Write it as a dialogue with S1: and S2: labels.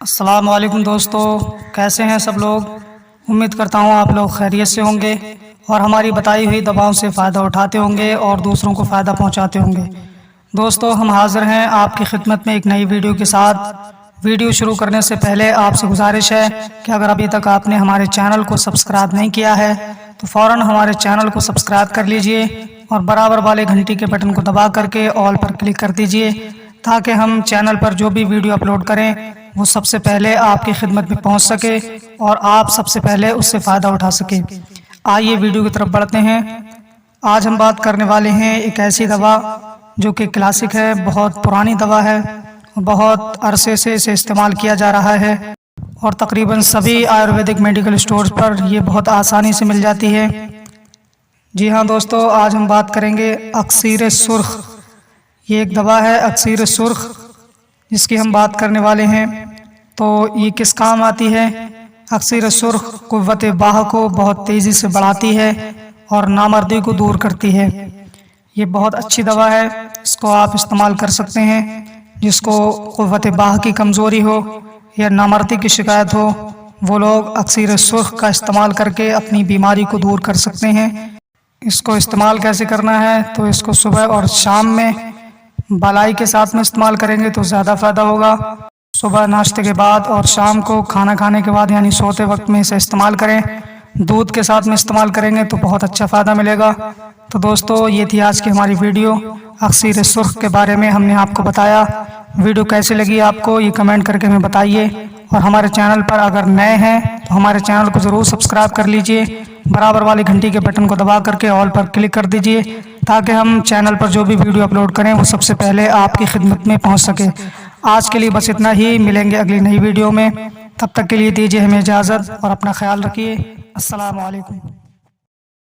S1: अस्सलाम वालेकुम दोस्तों, कैसे हैं सब लोग। उम्मीद करता हूँ आप लोग खैरियत से होंगे और हमारी बताई हुई दवाओं से फ़ायदा उठाते होंगे और दूसरों को फ़ायदा पहुँचाते होंगे। दोस्तों, हम हाज़िर हैं आपकी खिदमत में एक नई वीडियो के साथ। वीडियो शुरू करने से पहले आपसे गुजारिश है कि अगर अभी तक आपने हमारे चैनल को सब्सक्राइब नहीं किया है तो फ़ौरन हमारे चैनल को सब्सक्राइब कर लीजिए और बराबर वाले घंटी के बटन को दबा करके ऑल पर क्लिक कर दीजिए, ताकि हम चैनल पर जो भी वीडियो अपलोड करें वो सबसे पहले आपकी खिदमत में पहुंच सके और आप सबसे पहले उससे फ़ायदा उठा सके। आइए वीडियो की तरफ बढ़ते हैं। आज हम बात करने वाले हैं एक ऐसी दवा जो कि क्लासिक है, बहुत पुरानी दवा है, बहुत अरसे से इसे इस्तेमाल किया जा रहा है और तकरीबन सभी आयुर्वेदिक मेडिकल स्टोर्स पर ये बहुत आसानी से मिल जाती है। जी हाँ दोस्तों, आज हम बात करेंगे अक्सीर सुर्ख। ये एक दवा है अक्सीर सुर्ख जिसकी हम बात करने वाले हैं। तो ये किस काम आती है। अक्सीर सुर्ख कुव्वत बाह को बहुत तेज़ी से बढ़ाती है और नामर्दी को दूर करती है। ये बहुत अच्छी दवा है, इसको आप इस्तेमाल कर सकते हैं। जिसको कुव्वत बाह की कमज़ोरी हो या नामर्दी की शिकायत हो, वो लोग अक्सीर सुर्ख का इस्तेमाल करके अपनी बीमारी को दूर कर सकते हैं। इसको इस्तेमाल कैसे करना है, तो इसको सुबह और शाम में बालाई के साथ में इस्तेमाल करेंगे तो ज़्यादा फ़ायदा होगा। सुबह नाश्ते के बाद और शाम को खाना खाने के बाद यानी सोते वक्त में इसे इस्तेमाल करें। दूध के साथ में इस्तेमाल करेंगे तो बहुत अच्छा फ़ायदा मिलेगा। तो दोस्तों, ये थी आज की हमारी वीडियो अक्सीर सुर्ख के बारे में हमने आपको बताया। वीडियो कैसी लगी आपको ये कमेंट करके हमें बताइए और हमारे चैनल पर अगर नए हैं तो हमारे चैनल को ज़रूर सब्सक्राइब कर लीजिए, बराबर वाली घंटी के बटन को दबा करके ऑल पर क्लिक कर दीजिए, ताकि हम चैनल पर जो भी वीडियो अपलोड करें वो सबसे पहले आपकी खिदमत में पहुंच सके। आज के लिए बस इतना ही, मिलेंगे अगली नई वीडियो में। तब तक के लिए दीजिए हमें इजाज़त और अपना ख्याल रखिए। अस्सलाम वालेकुम।